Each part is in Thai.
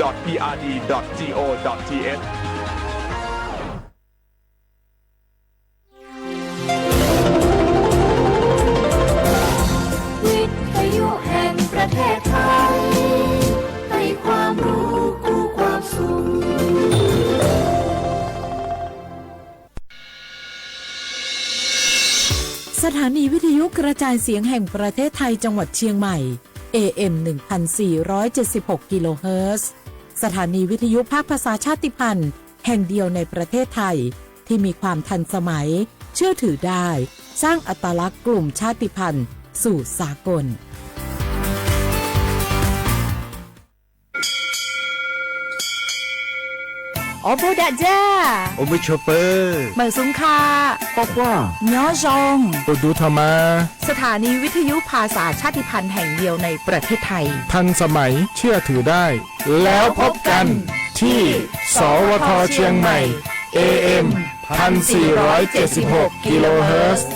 www.prd.go.thวิทยุแห่งประเทศไทยให้ความรู้คู่ความสุขสถานีวิทยุกระจายเสียงแห่งประเทศไทยจังหวัดเชียงใหม่ AM 1476 กิโลเฮิรตซ์สถานีวิทยุภาคภาษาชาติพันธุ์แห่งเดียวในประเทศไทยที่มีความทันสมัยเชื่อถือได้สร้างอัตลักษณ์กลุ่มชาติพันธุ์สู่สากลโอบูดะจ้าโอมิชเปอร์เหมือซุงคาปอกว่าย้อจงโอดูธรรมาสถานีวิทยุภาษาชาติพันธุ์แห่งเดียวในประเทศไทยทันสมัยเชื่อถือได้แล้วพบกันที่สวทเชียงใหม่ AM 1476 กิโลเฮิรตซ์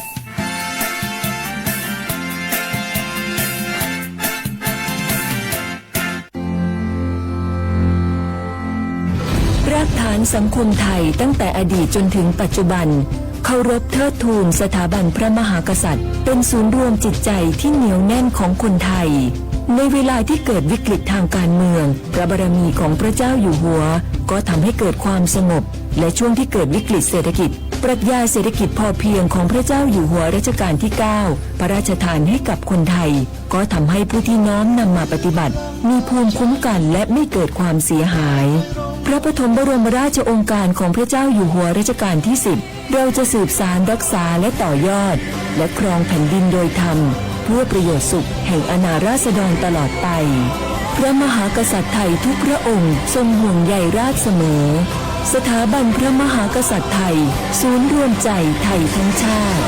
รากฐานสังคมไทยตั้งแต่อดีตจนถึงปัจจุบันเคารพเทิดทูนสถาบันพระมหากษัตริย์เป็นศูนย์รวมจิตใจที่เหนียวแน่นของคนไทยในเวลาที่เกิดวิกฤตทางการเมืองพระบารมีของพระเจ้าอยู่หัวก็ทำให้เกิดความสงบและช่วงที่เกิดวิกฤตเศรษฐกิจปรัชญาเศรษฐกิจพอเพียงของพระเจ้าอยู่หัวรัชกาลที่ 9พระราชทานให้กับคนไทยก็ทำให้ผู้ที่น้อมนำมาปฏิบัติมีภูมิคุ้มกันและไม่เกิดความเสียหายพระปฐมบรมราชโองการของพระเจ้าอยู่หัวรัชกาลที่ 10เราจะสืบสานรักษาและต่อยอดและครองแผ่นดินโดยธรรมเพื่อประโยชน์สุขแห่งอาณาราษฎรตลอดไปพระมหากษัตริย์ไทยทุกพระองค์ทรงห่วงใยราษฎร์เสมอสถาบันพระมหากษัตริย์ไทยศูนย์รวมใจไทยทั้งชาติ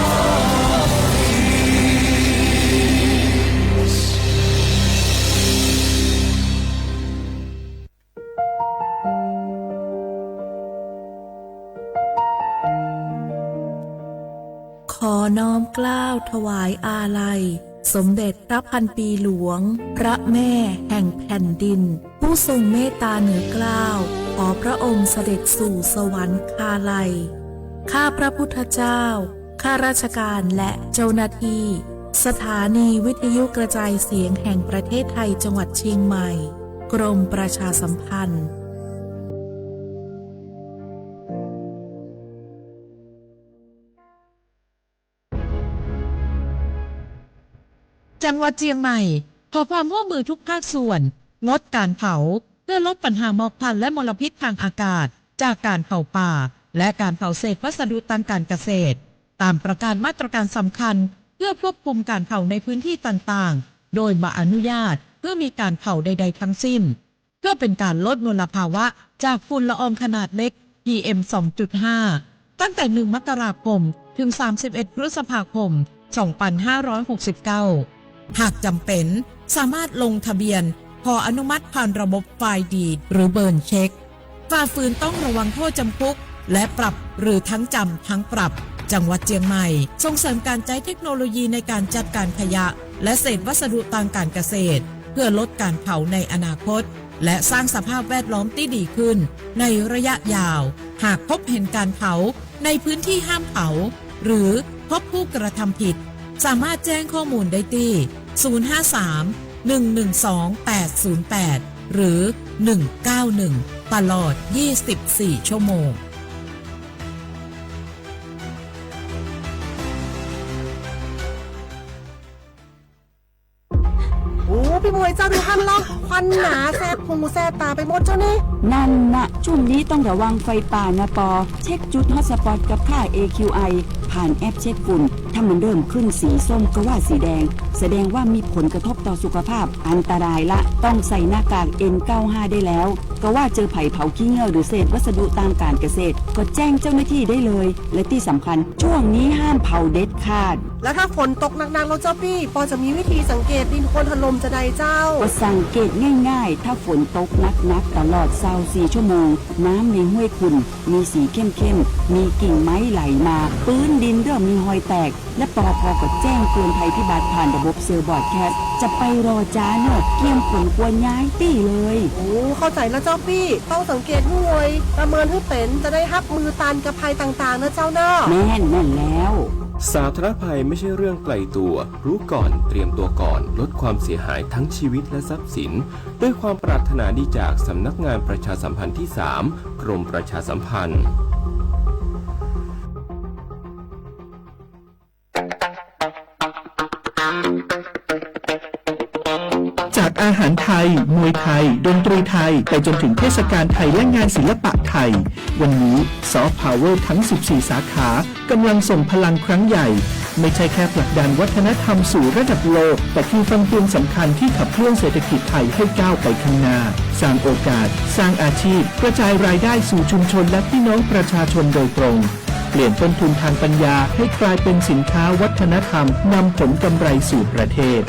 ขอน้อมเกล้าถวายอาลัยสมเด็จพระพันปีหลวงพระแม่แห่งแผ่นดินผู้ทรงเมตตาเหนือเกล้าขอพระองค์เสด็จสู่สวรรคาลัยข้าพระพุทธเจ้าข้าราชการและเจ้าหน้าที่สถานีวิทยุกระจายเสียงแห่งประเทศไทยจังหวัดเชียงใหม่กรมประชาสัมพันธ์จังหวัดเชียงใหม่ขอความร่วมมือทุกภาคส่วนงดการเผาเพื่อลดปัญหาหมอกควันและมลพิษทางอากาศจากการเผาป่าและการเผาเศษวัสดุทางการเกษตรตามประกาศมาตรการสำคัญเพื่อควบคุมการเผาในพื้นที่ต่างๆโดยไม่อนุญาตเพื่อมีการเผาใดๆทั้งสิ้นเพื่อเป็นการลดมลภาวะจากฝุ่นละอองขนาดเล็ก PM 2.5 ตั้งแต่ 1 มกราคมถึง 31 พฤษภาคม 2569หากจำเป็นสามารถลงทะเบียนขออนุมัติผ่านระบบไฟล์ดีดหรือเบิร์นเช็คฝ่าฝืนต้องระวังโทษจำคุกและปรับหรือทั้งจำทั้งปรับจังหวัดเชียงใหม่ส่งเสริมการใช้เทคโนโลยีในการจัดการขยะและเศษวัสดุทางการเกษตรเพื่อลดการเผาในอนาคตและสร้างสภาพแวดล้อมที่ดีขึ้นในระยะยาวหากพบเห็นการเผาในพื้นที่ห้ามเผาหรือพบผู้กระทำผิดสามารถแจ้งข้อมูลได้ที่053-112-808 หรือ 191 ตลอด 24 ชั่วโมงโอ้พี่มวยเจ้าดูท่านล็อกควันหนาแสบหูแสบตาไปหมดเจ้านี่นั่นนะช่วงนี้ต้องระวังไฟป่านะปอเช็คจุดฮอตสปอตกับค่า AQI ผ่านแอปเช็คฝุ่นถ้ามันเริ่มขึ้นสีส้มก็ว่าสีแดงแสดงว่ามีผลกระทบต่อสุขภาพอันตรายละต้องใส่หน้ากาก N95 ได้แล้วก็ว่าเจอไผ่เผาขี้เงื่อหรือเศษวัสดุตามการเกษตรก็แจ้งเจ้าหน้าที่ได้เลยและที่สำคัญช่วงนี้ห้ามเผาเด็ดขาดแล้วถ้าฝนตกหนักๆเราเจ้าพี่ปอจะมีวิธีสังเกตดินโคลนถล่มจะใดเจ้าก็สังเกต ง่ายๆถ้าฝนตกหนักๆตลอด24ชั่วโมงน้ำในห้วยขุ่นมีสีเข้มๆมีกิ่งไม้ไหลมาพื้นดินเริ่มมีหอยแตกและปพก็แจ้งเตือนภัยพิบัติผ่านระบบเซลล์บอร์ดแคสต์จะไปรอจ้าเนอะเกี่ยมผลควรย้ายตี้เลย โอ้เข้าใจแล้วเจ้าพี่ต้องสังเกตหน่วยประเมินให้เป็นจะได้รับมือตันกับภัยต่างๆนะเจ้าเนาะแม่นแล้ว สาธารณภัยไม่ใช่เรื่องไกลตัวรู้ก่อนเตรียมตัวก่อนลดความเสียหายทั้งชีวิตและทรัพย์สินด้วยความปรารถนาดีจากสำนักงานประชาสัมพันธ์ที่ 3 กรมประชาสัมพันธ์จากอาหารไทยมวยไทยดนตรีไทยไปจนถึงเทศกาลไทยและงานศิลปะไทยวันนี้ซอฟต์พาวเวอร์ทั้ง 14 สาขากำลังส่งพลังครั้งใหญ่ไม่ใช่แค่ผลักดันวัฒนธรรมสู่ระดับโลกแต่คือฟังเฟืองสำคัญที่ขับเคลื่อนเศรษฐกิจไทยให้ก้าวไปข้างหน้าสร้างโอกาสสร้างอาชีพกระจายรายได้สู่ชุมชนและพี่น้องประชาชนโดยตรงเปลี่ยนต้นทุนทางปัญญาให้กลายเป็นสินค้าวัฒนธรรมนำผลกำไรสู่ประเทศ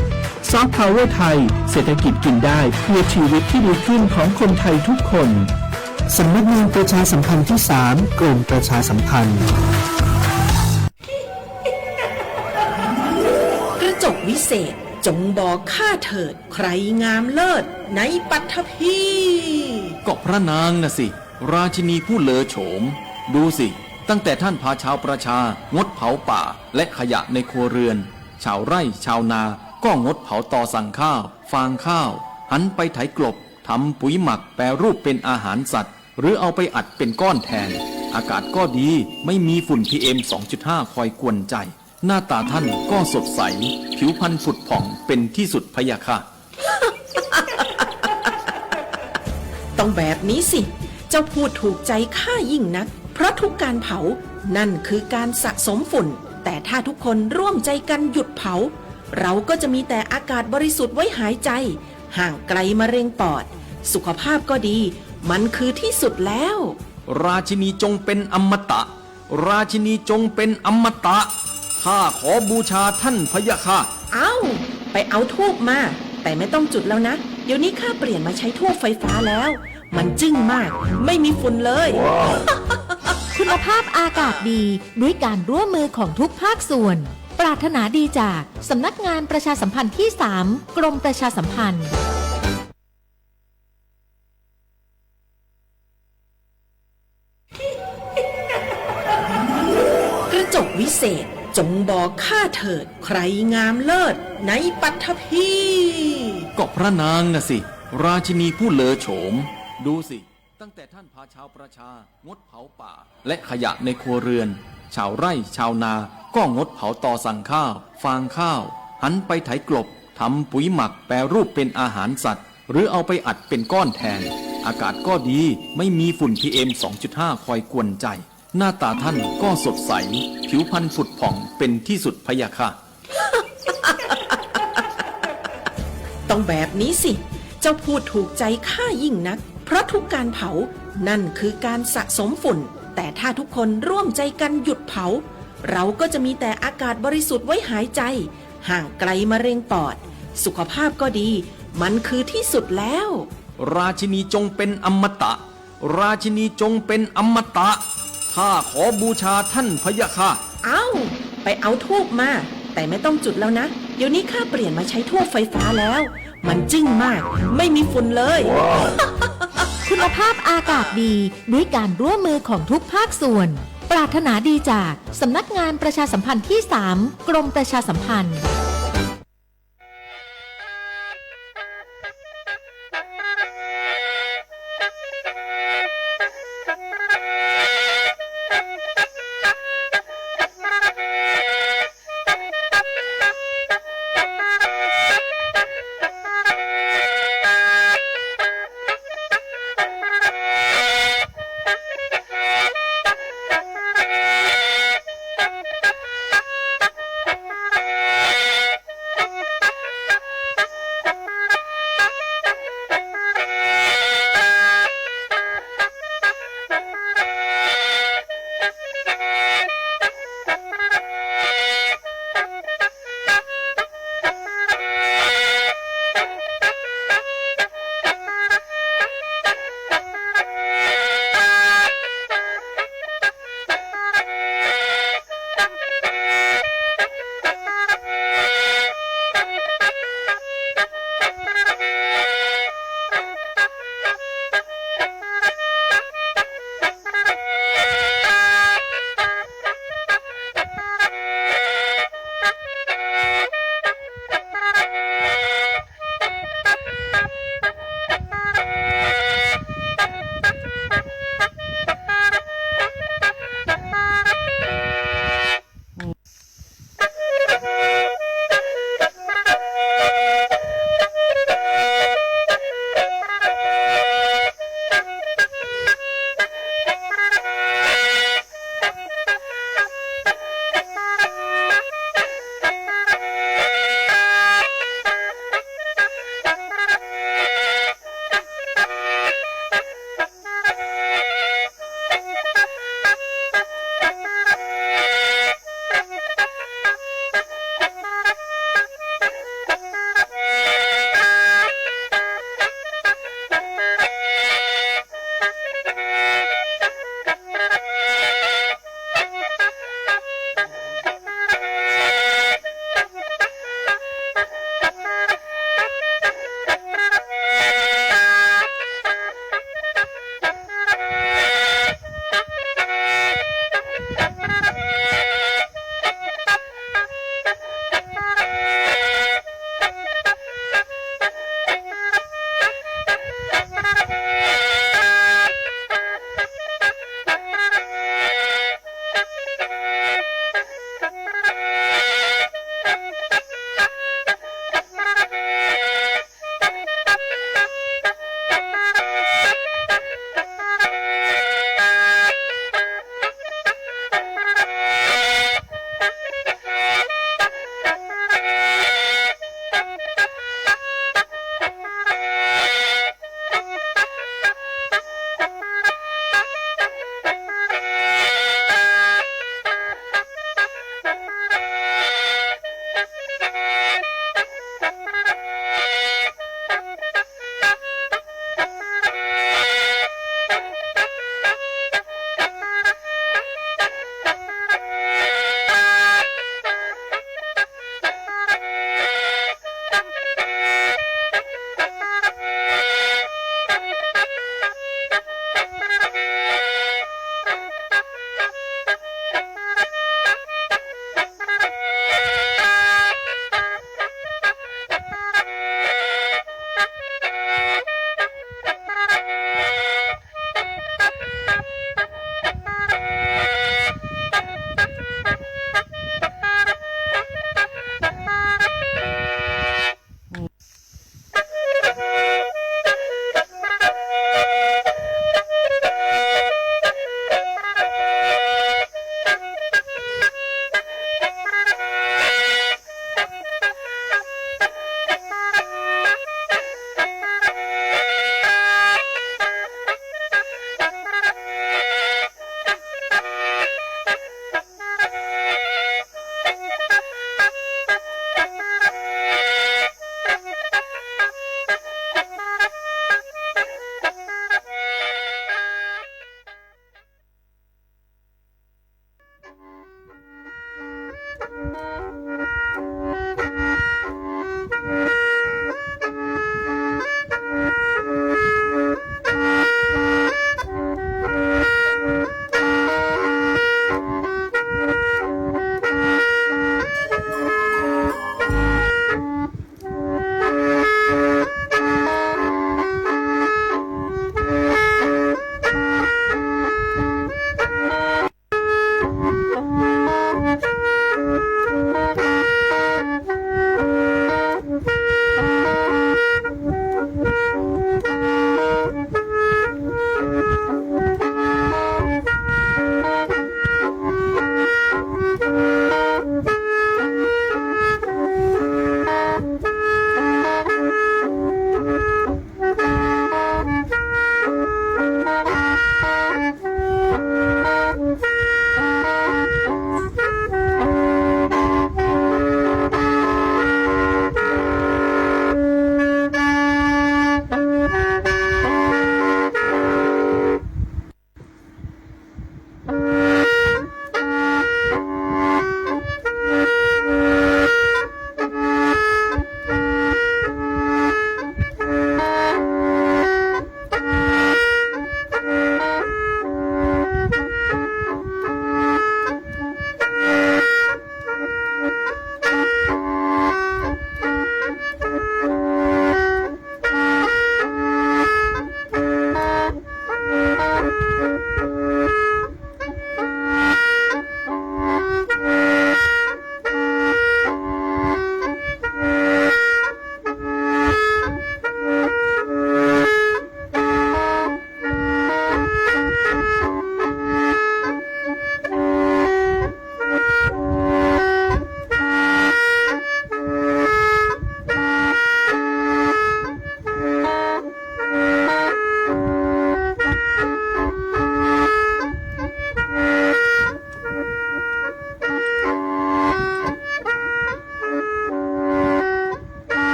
ซอฟต์พาวเวอร์ไทยเศรษฐกิจกินได้เพื่อชีวิตที่ดีขึ้นของคนไทยทุกคนสำนักงานประชาสัมพันธ์ที่ 3 กรมประชาสัมพันธ์กระจกวิเศษจงบอกข้าเถิดใครงามเลิศในปัทภีก็พระนางน่ะสิราชินีผู้เลอโฉมดูสิตั้งแต่ท่านพาชาวประชางดเผาป่าและขยะในครัวเรือนชาวไร่ชาวนาก็งดเผาตอสั่งข้าวฟางข้าวหันไปไถกลบทำปุ๋ยหมักแปรรูปเป็นอาหารสัตว์หรือเอาไปอัดเป็นก้อนแทนอากาศก็ดีไม่มีฝุ่น PM 2.5 คอยกวนใจหน้าตาท่านก็สดใสผิวพรรณผุดผ่องเป็นที่สุดพะยะค่ะ ต้องแบบนี้สิเจ้าพูดถูกใจข้ายิ่งนักเพราะทุกการเผานั่นคือการสะสมฝุ่นแต่ถ้าทุกคนร่วมใจกันหยุดเผาเราก็จะมีแต่อากาศบริสุทธิ์ไว้หายใจห่างไกลมะเร็งปอดสุขภาพก็ดีมันคือที่สุดแล้วราชินีจงเป็นอมตะราชินีจงเป็นอมตะข้าขอบูชาท่านพะยะค่ะไปเอาธูปมาแต่ไม่ต้องจุดแล้วนะเดี๋ยวนี้ข้าเปลี่ยนมาใช้ธูปไฟฟ้าแล้วมันจึ้งมากไม่มีฝุ่นเลย คุณภาพอากาศดีด้วยการร่วมมือของทุกภาคส่วนปรารถนาดีจากสำนักงานประชาสัมพันธ์ที่ 3 กรมประชาสัมพันธ์กระจกวิเศษจงบอกข้าเถิดใครงามเลิศในปัทภีก็พระนางน่ะสิราชินีผู้เลอโฉมดูสิตั้งแต่ท่านพาชาวประชางดเผาป่าและขยะในครัวเรือนชาวไร่ชาวนาก็งดเผาตอสั่งข้าวฟางข้าวหันไปไถกลบทำปุ๋ยหมักแปรรูปเป็นอาหารสัตว์หรือเอาไปอัดเป็นก้อนแทนอากาศก็ดีไม่มีฝุ่น PM 2.5 คอยกวนใจหน้าตาท่านก็สดใสผิวพรรณผุดผ่องเป็นที่สุดพะยะค่ะ ต้องแบบนี้สิเจ้าพูดถูกใจข้ายิ่งนักเพราะทุกการเผานั่นคือการสะสมฝุ่นแต่ถ้าทุกคนร่วมใจกันหยุดเผาเราก็จะมีแต่อากาศบริสุทธิ์ไว้หายใจห่างไกลมะเร็งปอดสุขภาพก็ดีมันคือที่สุดแล้วราชินีจงเป็นอมตะราชินีจงเป็นอมตะข้าขอบูชาท่านพะยะค่ะไปเอาธูปมาแต่ไม่ต้องจุดแล้วนะเดี๋ยวนี้ข้าเปลี่ยนมาใช้ธูปไฟฟ้าแล้วมันจึ้งมากไม่มีฝุ่นเลย คุณภาพอากาศดีด้วยการร่วมมือของทุกภาคส่วนปรารถนาดีจากสำนักงานประชาสัมพันธ์ที่ 3 กรมประชาสัมพันธ์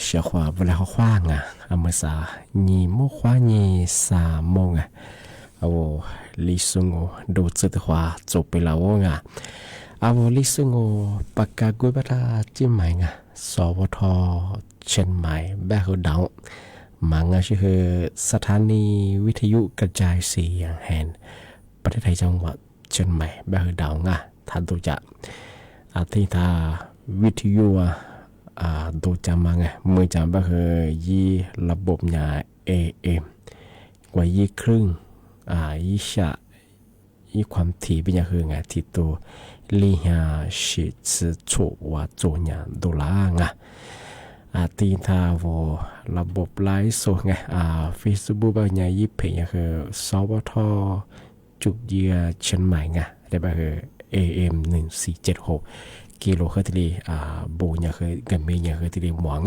เสียขวาเวลาเขาคว้างอ่ะอามาสาญีโมคว้าญีสามโมงอ่ะเอาลิซุงโอดูจุดขวาจบไปแล้วอ่ะเอาลิซุงโอปากกากุยบดาจิ้มใหม่อ่ะสวทเชียงใหม่แบกดาวมังชื่อสถานีวิทยุกระจายเสียงแห่งประเทศไทยจังหวัดเชียงใหม่แบกดาวอ่ะท่านตัวจะที่ท่าวิทยุดูจำมาไงมือจำก็คือยี่ระบบยา AM กว่ายี่ครึ่งยี่ชะยี่ความถี่เป็นอย่างคือไงที่ตัวลีฮาชิตสุว่าโจญาดูลาไงตีนทาวระบบไลฟ์สดไงFacebook บางอย่างยี่เพย์คือสวทจุดเยียเชียงใหม่ไงได้ก็คือ AM 1476กิโลเฮิรตซ์โบเนี่ยคือกันมีเนี่ยคือที่หมวง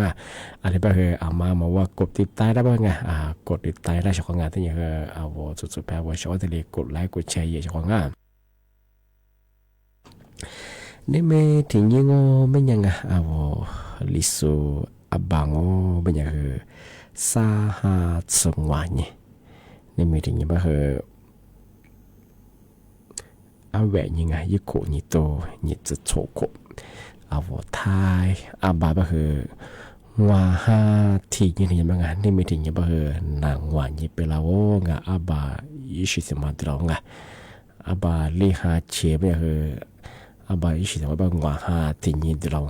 อะไรแบบคือมาว่ากดติดตามได้บ้างไงกดติดตามได้ช่องงานที่เนี่ยคือสุดๆแปลว่าช่องที่กดไลค์กดแชร์เยอะช่องงานนี่ไม่ถึงยังโง่ไม่ยังลิสูบังไม่ยังคือสาหัสสงวนนี่ไม่ถึงยังแบบคือแหวนยังไงยี่โกนี่โตนี่จะโชกไทยบาก็คือว่าที่นี่ยังไงนี่ไม่ถึงยังแบบคือนางหวานยี่เปล่าโง่บายี่สิบมาตรองบาลีฮาเชียบก็คือบายี่สิบมาแบบว่าที่นี่ตรอง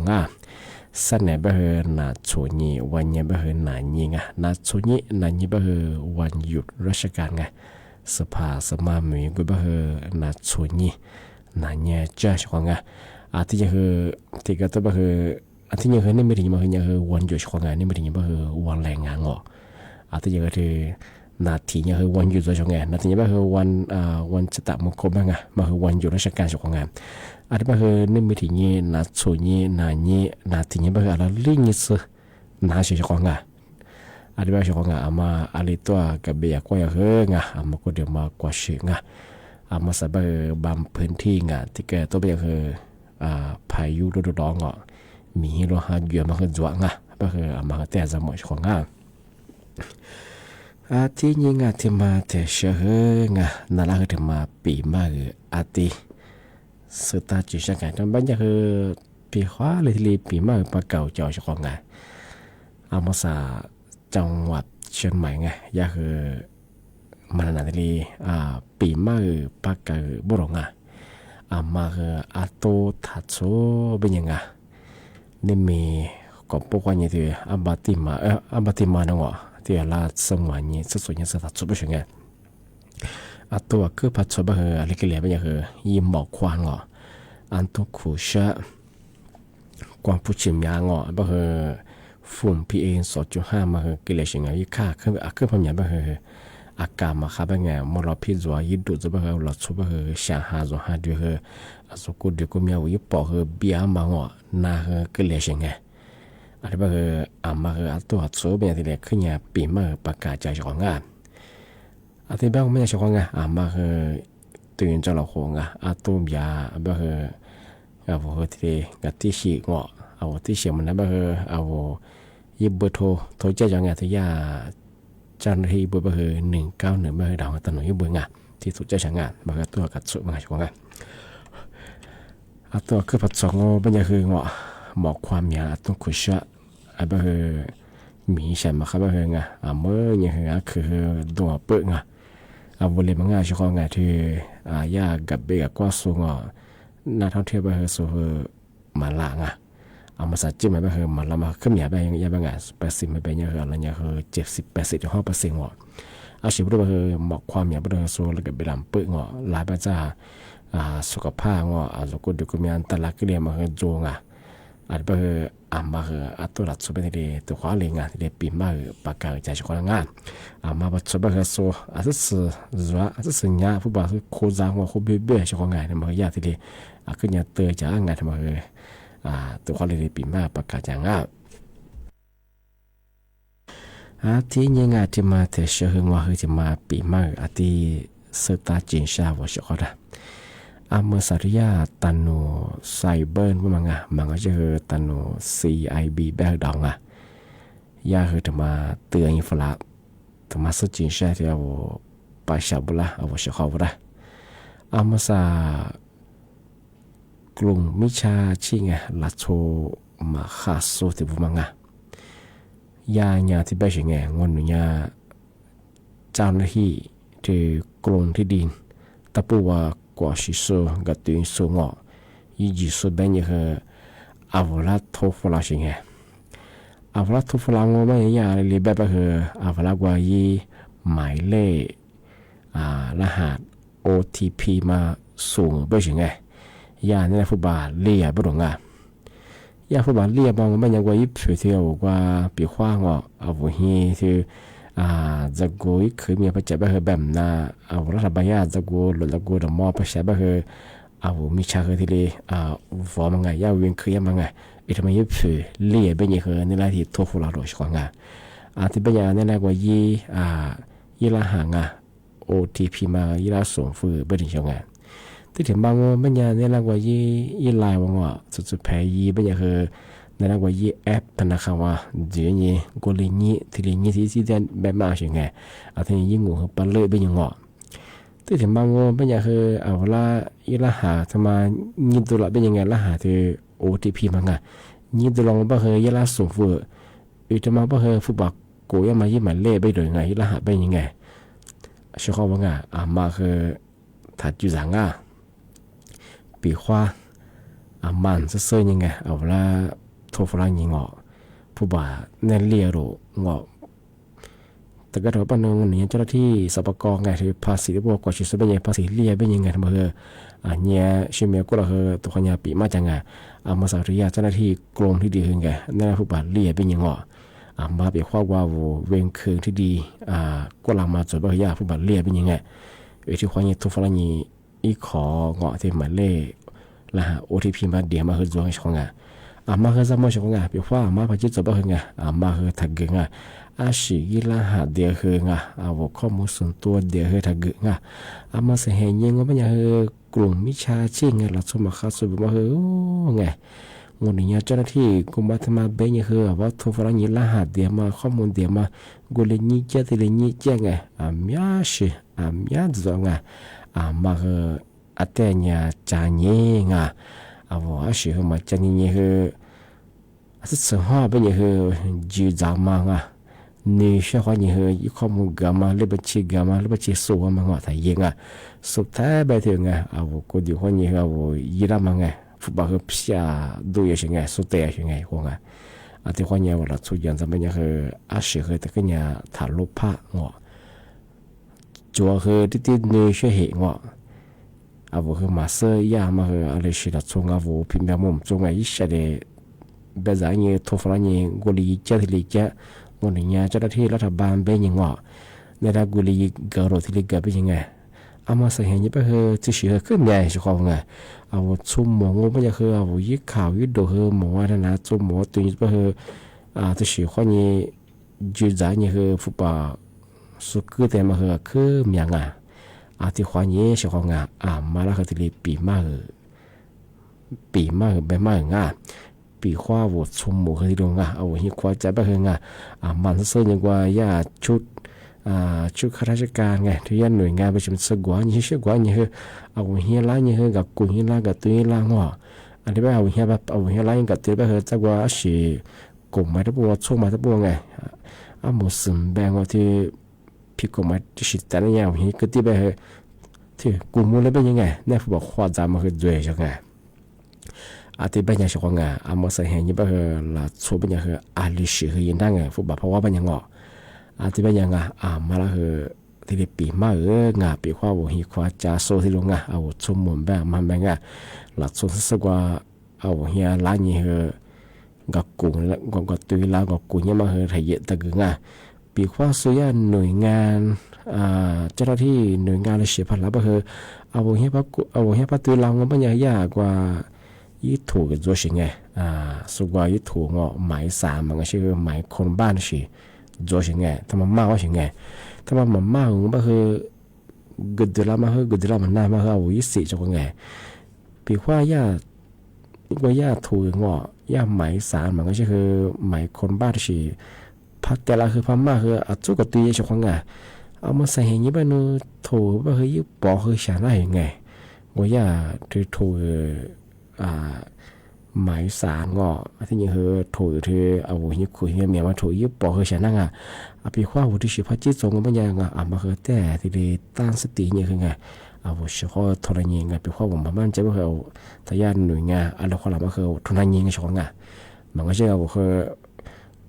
สันไหนแบบคือนาชูนี่วันนี้แบบคือนานี่นาชูนี่นานี่แบบคือวันหยุดราชการสภาสมามีก็แบบคือนาชูนี่นาเนี่ยจ้าช่วงที่จะคือที่ก็ต้องแบบคือที่ยังคือนี่ไม่ถึงมาคือยังคือวันหยุดช่วงนี่ไม่ถึงแบบคือวันแรงงานที่จะคือนาทียังคือวันหยุดช่วงนาทียังแบบคือวันชะตามงคลบ้างมาคือวันหยุดราชการช่วงที่แบบคือนี่ไม่ถึงนี่นาชูนี่นาทียังแบบคืออะไรลิงส์นาเสียช่วงที่แบบช่วงมาอะไรตัวกับเบียกว่าอย่างเงี้ยมาก็เดี๋ยวมากว่าเชื่อมาสับบางพื้นที่ที่เกิดตัวเบียคือพายุฤดูร้อนมีโลหะเยอะมากจวงก็คือมาแต่สมัยช่วงที่นี่ที่มาแต่เชื่อนั่นแหละคือมาปีมาที่สุดท้ายจุดสำคัญตอนบ้านคือปีขวาเลยที่ปีมาปะเก่าจ่อช่วงมาสาจังหวัดเชียงใหม่คือมันนั่นที่ปีมาปะเก่าบุรงมาคือโตทัดโซเป็นยังนี่มีก็พวกนี้ที่อับติมาเนาะที่ลาสงวนนี้สุดๆยังสตัดสุดไปเช่นตัวคือพัดโซบคืออะไรกันเลยเป็นยังคือยิมบอกควางอันตุขุชะกวางผู้ชิมยางก็คือฝุ่น PM 2.5มาคือกิเลสยังไงยี่ค่าคือพม่าคืออากาศมาครับไงมลพิษว่ายิ่งดูจะแบบเราชุบคือเสียหายจะหาด้วยคือสุกุดีก็มีเอายิ่งปอกคือเบียร์มาน่าคือกิเลสยังไงอะไรแบบคือมาคือตัวชุบเป็นที่เล็กขึ้นเนี่ยปีมาประกาศใจช่องที่แบบไม่ใช่ช่องมาคือตื่นจะหลอกตัวเบียร์แบบคือที่กับที่ฉีกที่เสียมันนะแบบคือยิบเบอร์โทรแจ้งที่ยาเจ้าหน้าที่บริเวณ191เบอร์ดาวถนนยุบเบืองที่สุดเจ้าช่างมาคือตัวกัดสุดมาช่วงตัวคือผัดสองเป็นยังคือหมอกความยาต้องขุชะแบบคือมีใช่ไหมครับแบบคือเมื่อยังคือดวงเปิงบริเวณบางช่วงที่ยากับเบียกว่าสูงนักท่องเที่ยวแบบคือสูงมาละมาสัจจิมาแบบคือมันละมาขึ้นยาแบบยังแบบ80มาแบบยังคืออะไรยังคือ70-80%อาชีพแบบคือหมอกความยาแบบคือสูงแล้วก็เบลล์เปิงหลายปัจจัยสุขภาพสุขภาพมีอันตรายก็เรียกมาคือโจงอันแบบคือมาคือตัวหลักสุดเป็นที่ตัวขวาเลียงที่ปีมาคือปากกาใจช่วยมาแบบสุดแบบคือสูงอาจจะสื่อเนี่ยผู้บ่าวคือโคจางคู่เบี้ยช่วยเนี่ยมาคือยาที่ขึ้นยาเตยจ้างที่มาคือตัวขวาเลยปีมาปากกาจังที่ยังที่มาแต่เชื่อว่าคือจะมาปีมาที่สตาร์จินชาว่าช่วยเมื่อสาริยาตันโนไซเบอร์ว่ามังจะคือตันโน CIB แบบดอง呀和他妈得一副啦，他妈是真是的我把小不啦，我小好不啦，阿么啥กลุ่มมิชาชิงะลัดโชมาคาสูติบุมังะยาญาที่แบบไงงอนญาเจ้าหน้าที่ที่กลุ่มที่ดินตะปูว่ากว่าชิโซกับตัวอินโซงอยี่จีโซเป็นยังไงอาวลาโทฟลาชิงะอาวลาโทฟลางอไม่ยาเลยแบบเหออาวลากว่ายี่หมายเลขรหัส OTP มาส่งแบบไงยาเนี่ยฟุตบอลเลียบดงยาฟุตบอลเลียบางมันยังว่ายิบเที่ยวว่าปีขว้างอ่ะเอาไว้ที่จะกูเคยมีประจับแบบแบบน่ะเอารัฐบาลจะกูหรือกูดมอประจับแบบเอามีชาคือที่เลยฟอร์มังไงยาเวียนเคยมังไงอีทำไมยิบเลียเป็นยังไงในรายที่ทั่วฟุตบอลโดยเฉพาะไงที่เป็นอย่างนั้นว่ายี่ละห่างOTP มายี่ละส่งฟื้นเป็นยังไงที่ถึงบางวันเป็นอย่างนี้แล้วว่ายี่ไลน์ว่าสุดๆแพ้ยี่เป็นอย่างคือในแล้วว่ายี่แอปธนาคารว่าเดี๋ยวนี้กูเลยยี่ที่เลยยี่ที่เดินแบบมาใช่ไงที่ยี่งูเขาปั่นเลยเป็นอย่างที่ถึงบางวันเป็นอย่างคือเอาละยี่ละหาทำไมยี่ตัวละเป็นยังไงละหาที่ OTP มาไงยี่ตัวลองบ่เคยยี่ละส่งฟื้นอีกทำไมบ่เคยฟุตบอลกูยังมายี่หมายเล่ไปโดยไงยี่ละหาเป็นยังไงเชื่อเขาว่าไงมาคือถัดจุดสังปีขว้ามันจะเสื่อยังไงเอาละโทรฝรั่งยิงผู้บ่าเน้นเลียรูแต่ก็ถือว่าเป็นเงี้ยเจ้าหน้าที่สปกไงที่ภาษีที่บอกว่าชิสเป็นยังภาษีเลียเป็นยังไงทำไมเนี่ยชิมเมก็เราตัวขยะปีมาจังไงมาสาริยาเจ้าหน้าที่กรมที่ดีคือไงนั่นผู้บ่าเลียเป็นยังมาปีขว้าว่าเวงคืนที่ดีก็ลังมาจดบ่อยาผู้บ่าเลียเป็นยังไงที่ขวานี่โทรฝรั่งยิงอีขอเงาะที่หมายเลขละฮะ OTP มาเดี๋ยวมาคือจวงให้ช่องมาคือจะมาช่องเปียว่ามาพอจิตจะบ่คือมาคือทักเกงสิกีละหาเดี๋ยวคือว่าข้อมูลส่วนตัวเดี๋ยวคือทักเกงมาเสียเงินก็ไม่ใช่คือกลุ่มมิชาชีพเราสมัครเข้าสู่มาคือไงงนนี้เจ้าหน้าที่กุมารธรรมเบย์คือว่าทุกฝรั่งยี่ละหาเดี๋ยวมาข้อมูลเดี๋ยวมากุลีนี่เจ้าที่เลยนี่เจ้าไงมีสิมีจวงมาคืออาเตเนี่ยจานี่ว่าสิคือมาจานี่คือสิ่งสำคัญเป็นคือจีจามังนี่เชื่อว่านี่คืออีข้อมูลกามาหรือบัญชีกามาหรือบัญชีส่วนมังว่าแต่ยังสุดท้ายไปถึงว่ากูดีคนนี้ว่ายีรามังฟุตบอลคือพิจารดูยังไงสุดท้ายยังไงพวกที่คนนี้ว่าเราทุกอย่างจะเป็นคือสิคือแต่ก็เนี่ยถาลุพะจัวคือที่นี่เชื่อเหตุคือมาเสียมาคืออะไรสิละชงพิมพ์มุมจงอีเสด็จแบบนี้ทุกฝรั่งนี่กุลีเจ้าที่ลีเจ้างนนี้เจ้าหน้าที่รัฐบาลเป็นยังในด้านกุลีกระโดดที่ลีกับเป็นยังไงมาเสียเห็นยี่ไปคือที่สิขึ้นใหญ่สิเขาไงชุ่มหมองไม่ใช่คือยี่ข่าวยี่ดูคือหมอว่านะชุ่มหมอตัวนี้ไปคือที่สิคนนี้ยืดใจนี่คือฟุตบอลสุดแต่มาคือเมียงที่ขวานี้เชื่อว่ามาแล้วคือที่ลีปีมากแบบมากปีขวาวัดชมหมูคือที่ดวงหิขวาใจไปคือมันเสื่อยังว่าชุดข้าราชการไงที่หน่วยงานประชุมสกว่านี่เชื่อว่านี่คือเฮียร้านนี่คือกับกุเฮียร้านกับตัวร้านอันที่ไปเฮียร้านกับตัวไปคือจักว่าสิกลุ่มมาทั้งปวงช่วงมาทั้งปวงไงหมูสัมแบงว่าที่พี่ก็มาชิดแต่ละอย่างนี้ก็ที่ไปที่กลุ่มมันเลยเป็นยังไงเนี่ยบอกว่าจะมาคือด้วยใช่ไหมที่เป็นยังไงช่วงมาใส่เห็นยี่ไปคือละช่วงเป็นยังไงลิชิคือยินได้ไงฟุตบอลเพราะว่าเป็นยังไงที่เป็นยังไงมาแล้วคือที่ได้ปีมาปีขว้าวัวหิขว้าจ่าโซที่ลงชุ่มหมุนแบบมันแบบละช่วงสักว่าเฮียร้านนี้คือกับกลุ่มแล้วก็ตัวแล้วกับกลุ่มเนี่ยมาคือไทยเยอะตะกึ่งปีขว้าส่วนหน่วยงานเจ้าหน้าที่หน่วยงานเลยเสียพันแล้วก็คือเฮียพัดตัวเราก็ไม่ยากกว่ายี่ถูกกับตัวสิไงสุกว่ายี่ถูกหมายสามมันก็ชื่อหมายคนบ้านสิตัวสิไงถ้ามันมากว่าสิไงถ้ามันมากก็คือกุดละมาคือกึดละมันน่ามาคือยี่สิจะว่าไงปีขว้าย่าถูกหมายสามมันก็ชื่อหมายคนบ้านสิพ พักแต่ละคือพม่าคืออาจุกตีชควงไงเอามาใส่อย่างนี้ไปนู้โถว่าคือยุบปอคือฉาหน้าอย่างไงว่าอย่าถือโถหมายสารก็ที่ยังคือโถถือเอาหิคุยเมียมาโถยุบปอคือฉาหน้าไงพี่ว่าวุฒิชิพจิตทรงมันยังอ่ะมาคือแต่ที่ได้ตั้งสติเนี่ยคือไงเอาวุฒิเขาทนยิงไงพี่ว่าผมมันจะไม่เคยทายาทหน่วยงานอะไรคนละมาคือทนยิงไงชควงไงมันก็จะเอาคือ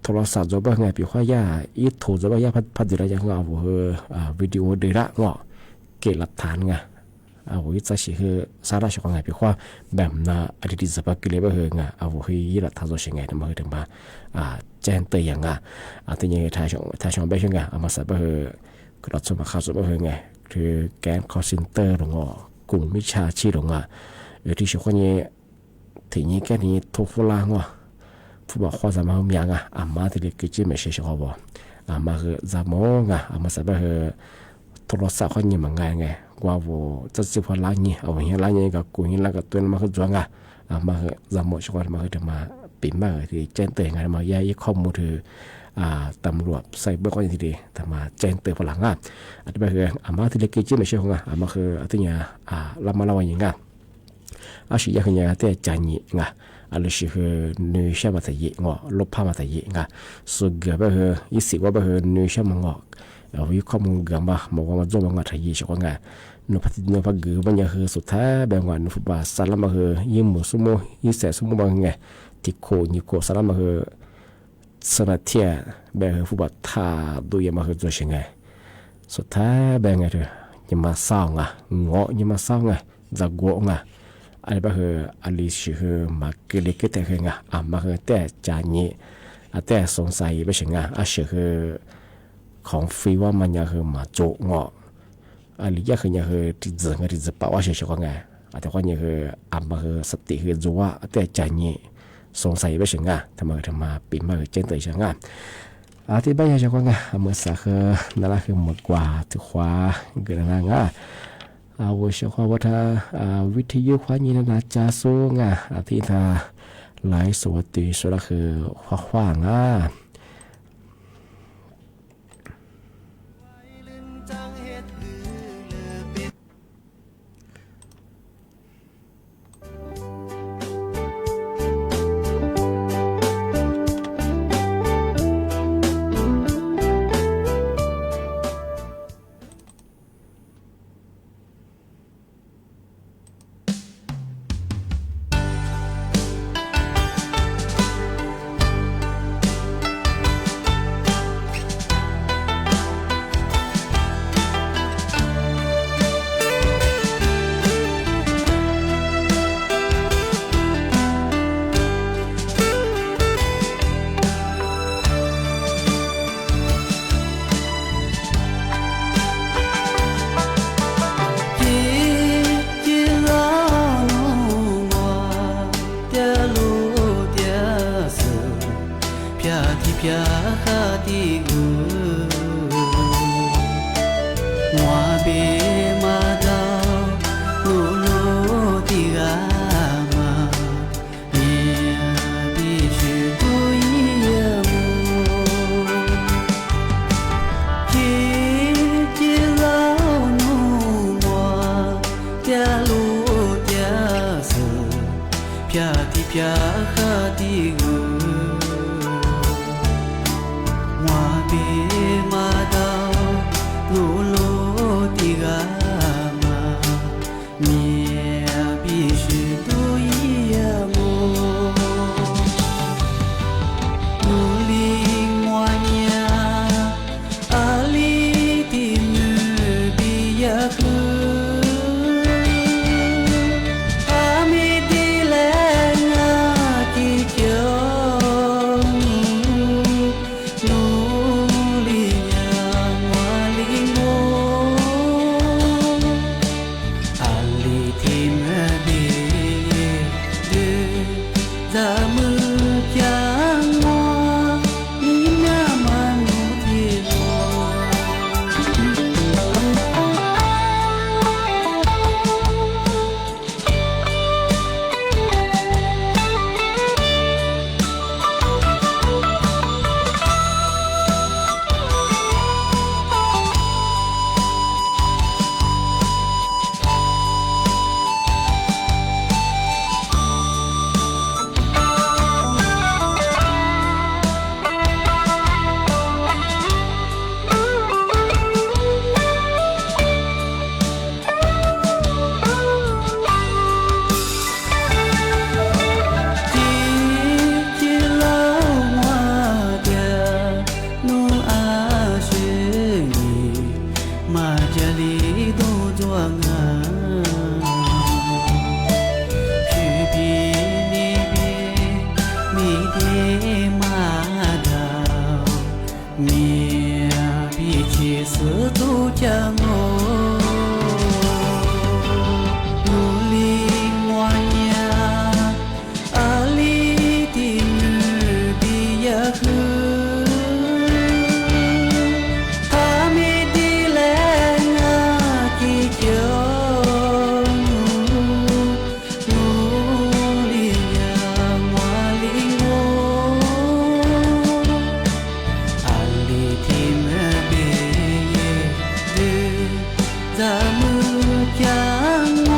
โทรศัพท์จะเป็นไงพี่ว่าย่าอีถูจะเป็นย่าพัดดีละยังเอาคือวิดีโอดีละก็เก็บหลักฐานไงเอาวิจัยสิคือสาระชควงไงพี่ว่าแบบน่ะอดีตจะเป็นกิเลสเป็นไงเอาคือยี่หลักฐานจะเป็นไงทำไมถึงมาแจ้งเตือนยังไงที่ยังทายชงไปยังไงเอามาใส่ไปคือกระดาษสมัครเข้าไปคือไงคือแกนคอร์เซนเตอร์หรือว่ากลุ่มมิจฉาชีพหรือว่าที่ชควงนี้ที่นี่แค่นี้ทุกฝรั่งว่าผู้บอกว่าจะมาทำยังมาที่เด็กจีนไม่ใช่ชาวบ้านมาคือจะมองมาใส่ไปคือโทรศัพท์เขาเนี่ยมันไงว่าว่าจะสิบวันละนี่เอาอย่างละนี่ก็กูเห็นแล้วก็ตัวนั้นมาคือจ้วงมาคือจะมองชาวบ้านมาคือจะมาปิดมาที่แจ้งเตือนไงมาแย่ข้อมูลคือตำรวจใส่เบอร์ก็อย่างที่ดีแต่มาแจ้งเตือนพลังอันนี้คือมาที่เด็กจีนไม่ใช่ของมาคืออันนี้เรามาเล่าอย่างงี้อาชีพอย่างเงี้ยแต่ใจนี่อะไรสิคือเนื้อเชื่อมาแต่ยี่งอลบผ้ามาแต่ยี่สุดเกือบคือยี่สิบว่าคือเนื้อเชื่อมังงอเอาวิข้อมูลเกือบมาว่าจบมังงอแต่ยี่ชกว่านุพัฒน์พักเกือบมันยังคือสุดท้ายแบ่งวันฟุตบอลสารมาคือยี่หมู่สมุยี่แสนสมุบางไงที่โคยี่โคสารมาคือสนัดเทียแบ่งฟุตบอลท่าดูยังมาคือตัวเชงไงสุดท้ายแบ่งไงเถอะยังมาสร้างงอยังมาสร้างจะโกงอันนี้คืออันนี้คือมาเกลิกแต่คือมาคือแต่จานนี้แต่สงสัยไม่ใช่อันนี้คือของฟีว่ามันยังคือมาโจงออันนี้ยังคือที่จะป่าวว่าใช่ใช่ไหมแต่ว่ายังคือมาคือสติคือจัวแต่จานนี้สงสัยไม่ใช่ทำไมถึงมาปีมาคือเจนตัวใช่ไหมที่บ้านใช่ไหมเมื่อสักนั่นแหละคือหมดกว่าที่ขวาเกิดอะไร我想话我他วิทยุความยินดีจ้าสูงที่他来สวัสดีสุดละคือว่าล比起四度将我努力我呀阿里的女比呀呵他们的来啊给叫努力呀我里我阿里的么别的咱们家我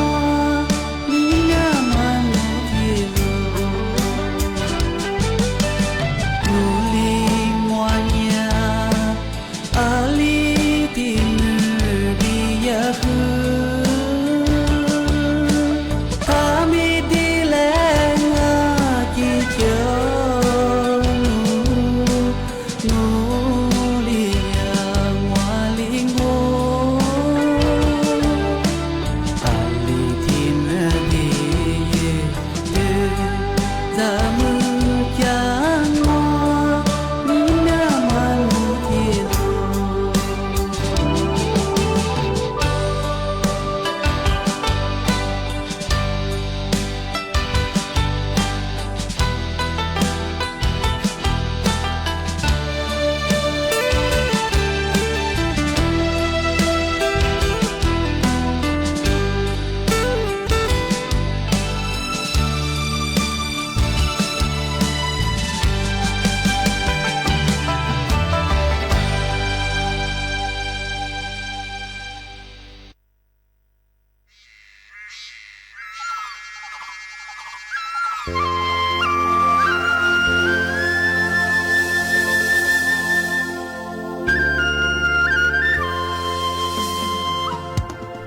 你呀嘛努的路努力我呀阿里的女比呀呵他们的来啊给叫努力呀我里我阿里的么别的咱们家我你呀嘛努的路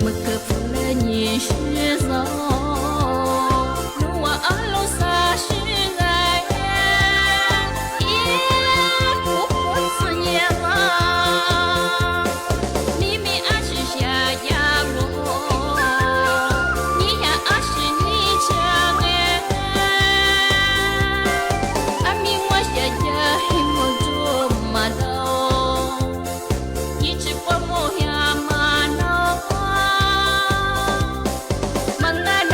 một cơn lệ nhẹ sẽ gió lúa ở lâu xa sẽ ngày yên phút phút sự nhẹ vang ni mi a chỉ xa ya lo ni ya a chỉ ni cha nghe a mi wa ya ya hi mo jo ma đâu ni chỉ qua mo ya ma no Manana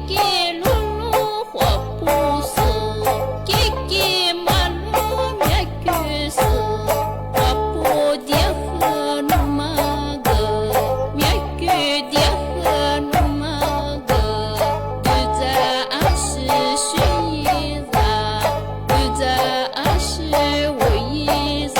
叽噜噜活不死，叽叽嘛噜灭去死，活不跌和那么个，灭去跌和那么个，就在俺是学一啥，就在俺是为一啥。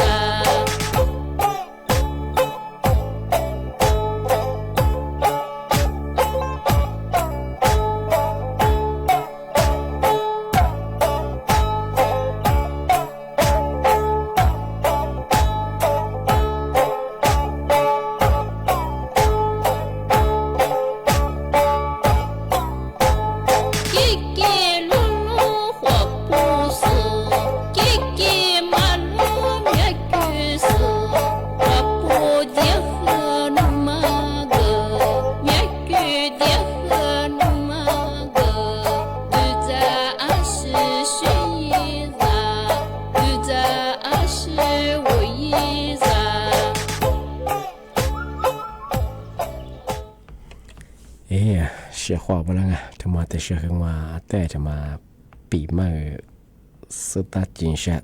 叽叽噜噜活不死，叽叽嘛噜灭去死，活不跌和那么个，灭去跌和那么个，就在俺是学一啥，就在俺是为一啥。学话不啷啊，他妈的学很话，但他妈比嘛是打金山，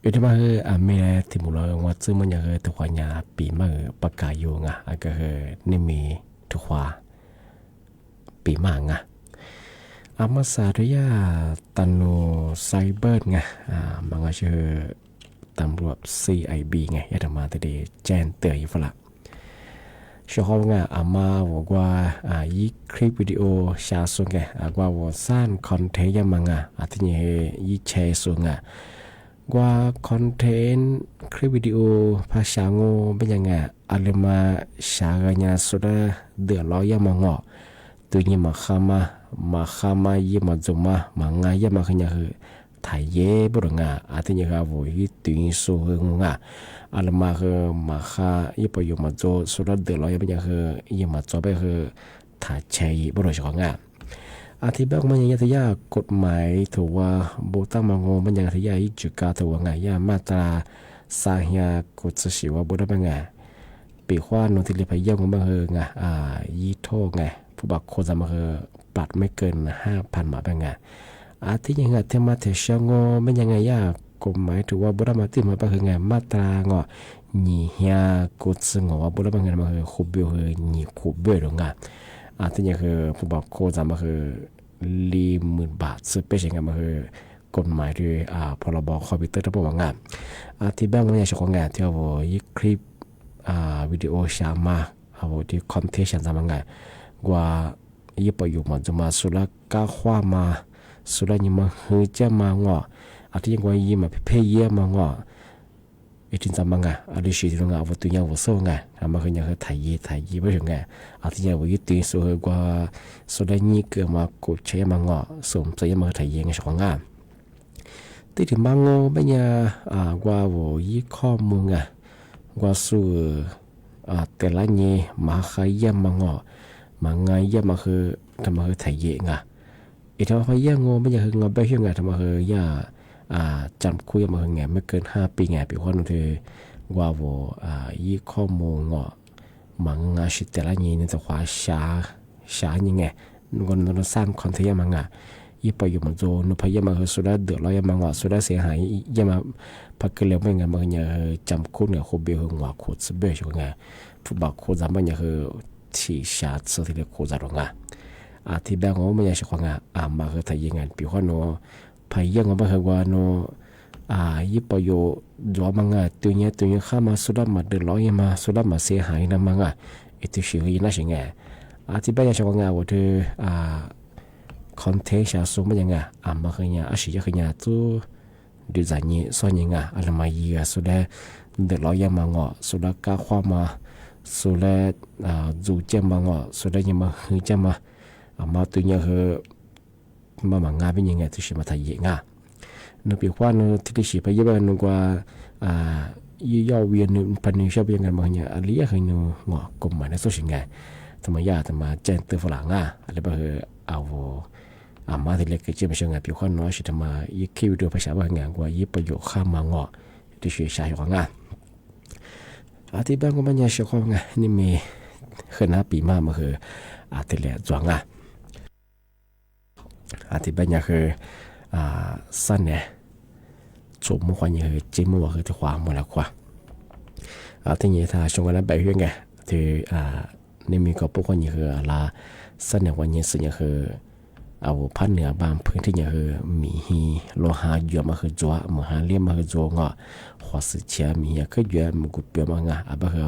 有他妈阿妹提木了，我怎么样个的话呀，比嘛不加油啊，那个你没的话，比嘛啊。อามาสาดยาตันโนไซเบอร์ไงมันก็ชื่อตำรวจ CIB ไงยาดมาตเดแจ้งเตือนฝรั่งชอบไงอามาบอกว่ายี่คลิปวิดีโอชาสุงไงว่าว่าสร้างคอนเทนต์ยังมังที่นี่ยี่แชร์สุงว่าคอนเทนต์คลิปวิดีโอภาษาโง่เป็นยังไงอะไรมาชากันยาสุดเดือดร้อนยังมังตัวนี้มาข้ามายี่มาจุมาง่ายยังมาขยันคือถ่ายเย่บุรุษที่นี่ครับว่ายี่ตัวนี้สูงอะไรมาคือมาข้ายี่ไปอยู่มาโจสุดเดือดร้อนยังเป็นยังคือยี่มาโจไปคือถ่ายเชยบุรุษของที่แบบมันยังที่ยากฎหมายถือว่าโบตั้งมังงมันยังที่ยาอีจุกาถือว่าไงยามาตราสาเหตุกุศลว่าบุรุษเป็นไงปีขวานนที่เรียกไปเยี่ยมมันคือไงยี่โทษไงผู้บักโคจะมาคือปรับไม่เกิน 5,000 บาทเป็นไงที่ยังไงที่มาเทชงอมันยังไงยากฎหมายถือว่าบุรุษมาที่มาเป็นไงมาตรางอยี่เฮียกุศลว่าบุรุษเป็นไงมาคือคูเบลคือยี่คูเบลหรือไงที่นี่คือผู้บักโคจะมาคือ10,000 บาทซึ่งเป็นยังไงมาคือกฎหมายด้วยพรบคอมพิวเตอร์ทั้งหมดที่แบงค์มันยังใช้ของงานที่ว่ายี่คลิปวิดีโอชามาที่คอนเทนต์จะมาไงว่ายี่ประโยชน์มันจะมาสุดละก้าวข้ามาสุดละยี่มาหื้อจะมางที่ยังว่ายี่มาเพี้ยเยี่ยมางจริงจังมั้งดิฉันรู้ว่าตัวอย่างว่าสู้ทำมาคือยังคือถ่ายยี่ไม่ถึงที่ยังว่ายึดตีสู้กว่าสุดท้ายนี่เกิดมากุใช้มังสมใจมาถ่ายยี่ไงช่องที่ถึงมังไม่ยากว่าว่ายี่ข้อมูลว่าสู้แต่ละนี่มาขายยี่มังมาไงยี่มาคือทำมาคือถ่ายยี่ทำมายี่ไม่ยาคืองไปเที่ยวทำมาคือยี่จำคุยมาไงไม่เกิน5 ปีไงปีว่านั่นคือว่าว่ายี่ข้อมูลมังสิแต่ละยี่นี่จะว่าช้ายังไงนสร้างคอนเทนต์มังยี่ไปอยู่มันโจนุพยามาคือสุดาเดือดร้อนมังสุดาเสียหายยี่มาพักเลี้ยงไม่ไงมันเนี่ยจำคุยเนี่ยโคเบลหัวโคตรเบื่อช่วงไงผู้บักโคตรมันเนี่ยคือที่ชาติสุดที่เรียกโคตรร้อนที่แบงก์มันเนี่ยช่วงมาคือทายยังไงปีว่าโนพยายามมาคือว่าโนยี่ปอยู่จวบมังตัวเนี้ยข้ามาสุดามาเดือดร้อนมาสุดามาเสียหายนะมังที่สิ่งที่น่าเสียไงที่แบงก์ช่วงว่าเธอคอนเทนต์ชาสูงมันยังไงมาคือเนี่ยอาชีพคือเนี่ยตัวดูใจเนี่ยส่วนยังไงอะไรมาเยี่ยสุดาเดือดร้อนมังสุดาก้าวข้ามาสุดาจูเจมังสุดายังมาหื้อเจมาตัวเนี้ยคือมามังเป็นยังไงที่ชิมาทายงนึกปีว่านึกที่ชิไปเยอะนึกว่ายี่ยอเวียนพันธุ์ชอบยังไงมาเนี่ยอะไรอย่างเงี้ยกลุ่มมันนั่นสุดยังไงทำไมทำไมเจนตัวฝรั่งอะไรแบบเอามาที่เล็กเชื่อไม่เชื่อไงปีว่าน้อยชิทำไมยี่คิวดูภาษาว่าไงว่ายี่ประโยชน์ข้ามมางที่ชิใช้ของที่บ้านก็มันยังเชื่อของไงนี่มีขึ้นปีมาคือที่เหลือจวง ที่บ้านเนี่ยคือสั้นเนี่ยจุ่มมันควรยังคือจิ้มมันคือที่ขวาหมดแล้วกว่าที่นี่ถ้าช่วงนั้นไปเรื่องไงที่นี่มีก็พวกคนยังคือลาสั้นเนี่ยวันนี้สิ่งยังคือเอาพันเหนือบางพื้นที่ยังคือมีฮีโลหะเยอะมาคือจัวมือหาเลี่ยมมาคือจัวงอหัวสืบเชียมีก็เยอะมันกุเปียมางะบ่คือ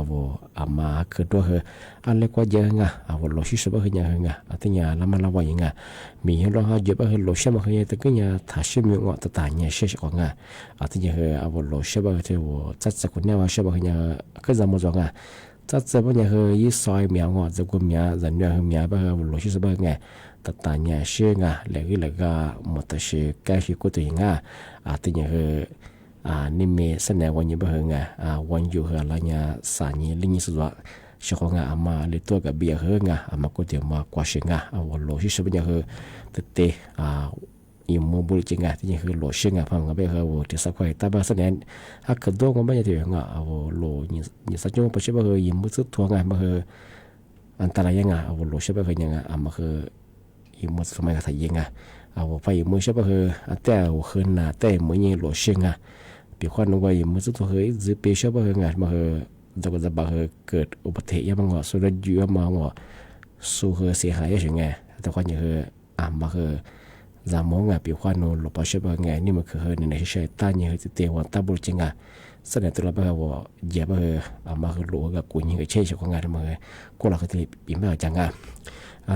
เอามาคือตัวคืออันเล็กกว่าเยอะงะเอาโลชิสบ่คือยังงะที่เนี่ยละมันละว่ายังงะมีโลหะเยอะบ่คือโลชิมาคือแต่ก็เนี่ยถ้าชิมงอตะตาเนี่ยเชื่อของงะที่เนี่ยคือเอาโลชิบ่คือจัดคนเนี่ยว่าชิบ่คือเนี่ยก็จะมาจังงะจัดจะบ่เนี่ยคือยี่ซอยเมียงอจะกุเมียจะเนี่ยคือเมียบ่คือโลชิสบ่ไงตตาเนี่ยเชื่องะแล้วก็หมดแต่เชื่อแก่ที่กูตัวเองที่เนี่ยคือนี่มีเสนอวันนี้บ่เหงวันอยู่เหอะไรเนี่ยสานี่ลิงสุดว่าเชื่อของอามาเลยตัวกับเบียเหงอามาก็เดี๋ยวมากว่าเชื่องวันโลที่สุดเนี่ยคือเตะอีโมบุริจิงที่เนี่ยคือโลเชื่องพังกับเบียคือที่สักวันแต่บางเสนอถ้าเกิดโดนก็ไม่จะถึงโลนี่สักชั่วโมงไปใช่บ่คืออีโมสุดทัวร์บ่คืออันตรายยังโลเชื่อบ่คือยังมาคืออีโมสมัยกับไทยยังไปอีโมเชื่อบ่คือแต่คืนน่ะแต่มื้อนี้โลเชื่องปีควันเอาไว้มือสุดท้ายจะเปรี้ยวบ่เหงามาจะก็จะบ่เกิดอุบัติเหตุมาสุดยอดมาสู้เสียหายอย่างไงแต่ควันอย่างมาจามองปีควันโนหลบเชื่อบ่ไงนี่มันคือในใช้ตาเนี่ยจะเตะวันตาบุจริงแสดงตัวบ่เหยียบมาหลวกับกุญยังเช่ของงานมากูหลักที่ปีมาจัง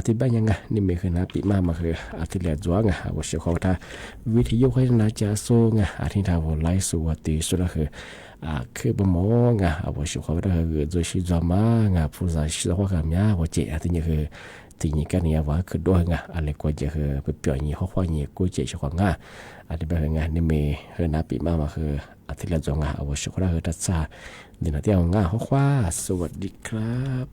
ที่บ้านยังนี่ไม่เคยนะปีมาคือที่เหลือจ้วงว่าเชื่อเขาถ้าวิทยุให้น่าจะสู้ที่ทำไลฟ์สู่ตีสุดคือบ่มองว่าเชื่อเขาถ้าคือจะชิจามาผู้ชายชิจาว่ากันเนี่ยว่าเจ้าที่นี่คือที่นี่กันเนี่ยว่าคือด้วยอะไรก็จะคือไปเปลี่ยนยี่ห้อว่าเนี่ยกูเจ้าเชื่อเขาที่บ้านนี่ไม่เคยนะปีมาคือที่เหลือจ้วงว่าเชื่อเขาถ้าคือทัศน์ดินาที่เอาเขาว่าสวัสดีครับ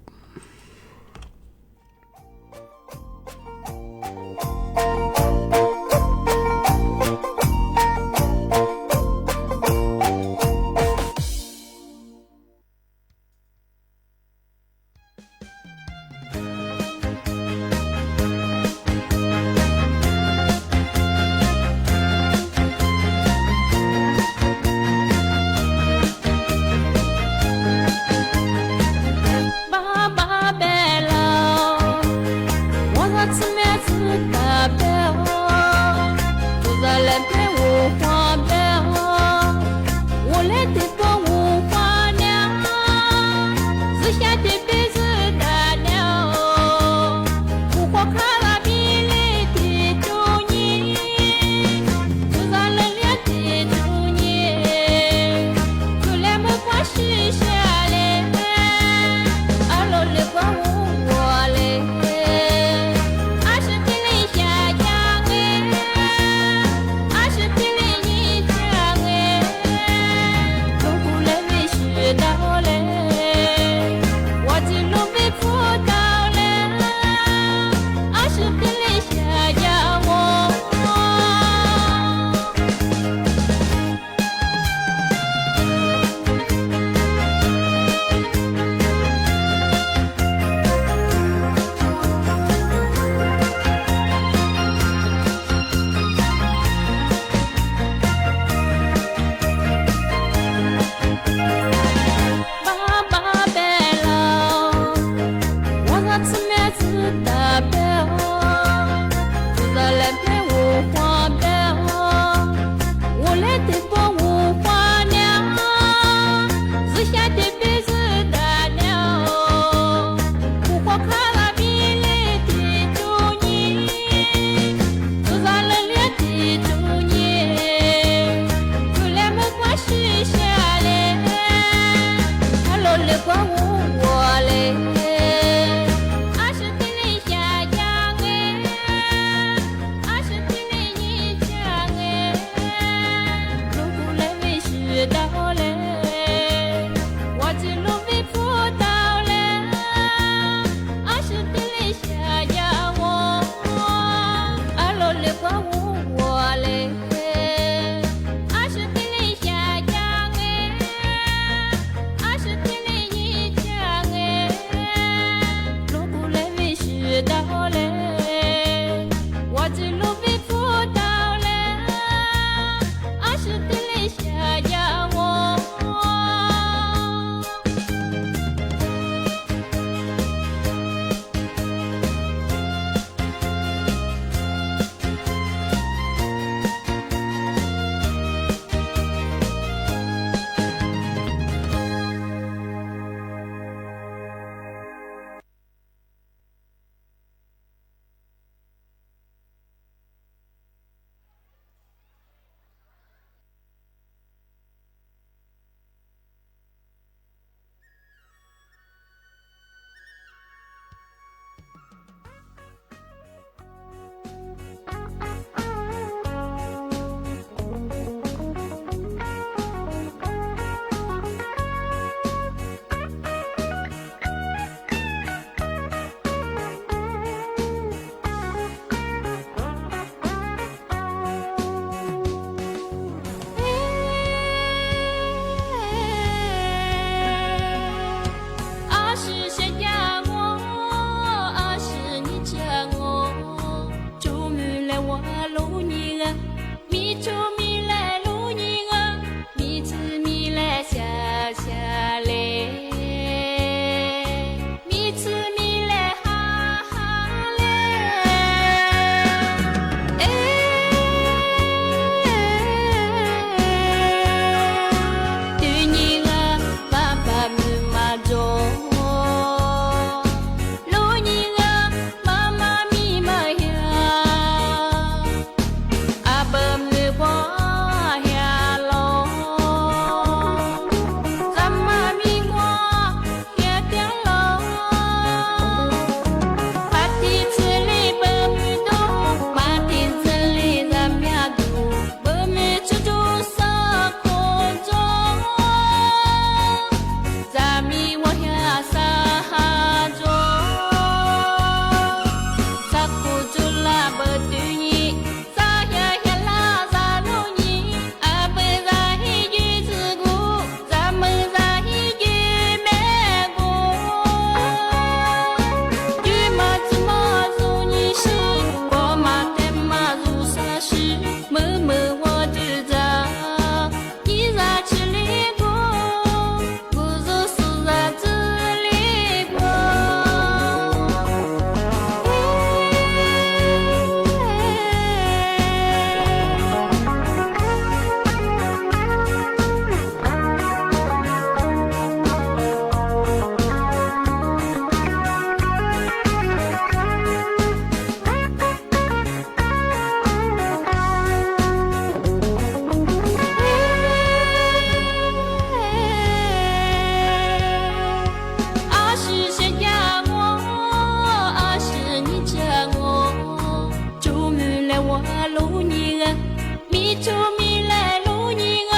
出米来路你啊，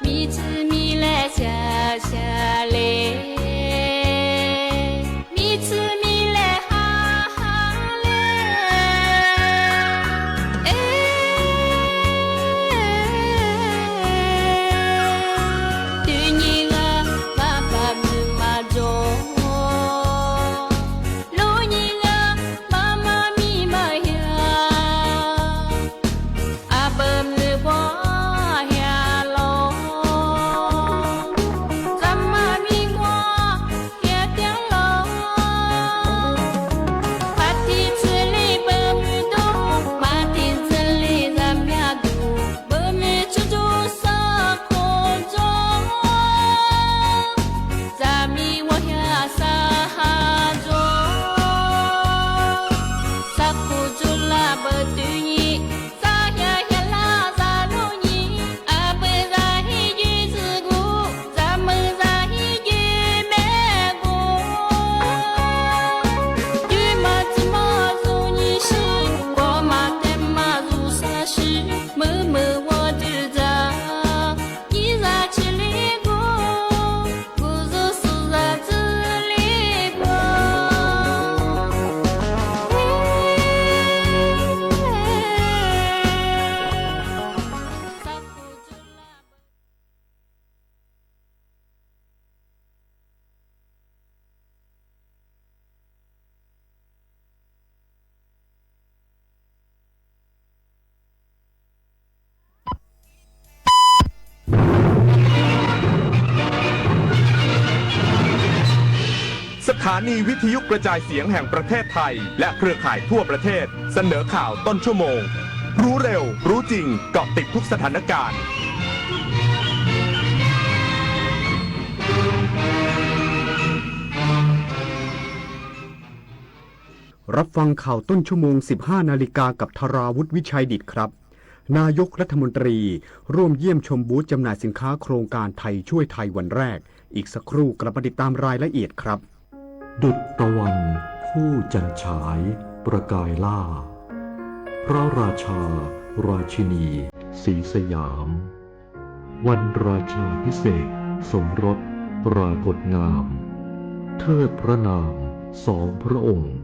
米吃米来下下来，米吃米来哈哈来，哎，对你啊，爸爸妈妈中。สถานีวิทยุกระจายเสียงแห่งประเทศไทยและเครือข่ายทั่วประเทศเสนอข่าวต้นชั่วโมงรู้เร็วรู้จริงเกาะติดทุกสถานการณ์รับฟังข่าวต้นชั่วโมง 15 นาฬิกากับธราวุฒิวิชัยดิษฐ์ครับนายกรัฐมนตรีร่วมเยี่ยมชมบูธจำหน่ายสินค้าโครงการไทยช่วยไทยวันแรกอีกสักครู่กลับมาติดตามรายละเอียดครับดุจตะวันผู้จันฉายประกายล่าพระราชาราชินีศรีสยามวันราชาภิเษกสมรสปรากฏงามเทิดพระนามสองพระองค์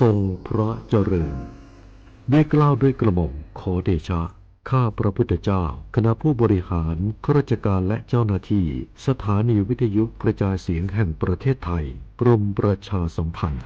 ทรงพระเจริญด้วยเกล้าด้วยกระหม่อมขอเดชะข้าพระพุทธเจ้าคณะผู้บริหารข้าราชการและเจ้าหน้าที่สถานีวิทยุกระจายเสียงแห่งประเทศไทยกรมประชาสัมพันธ์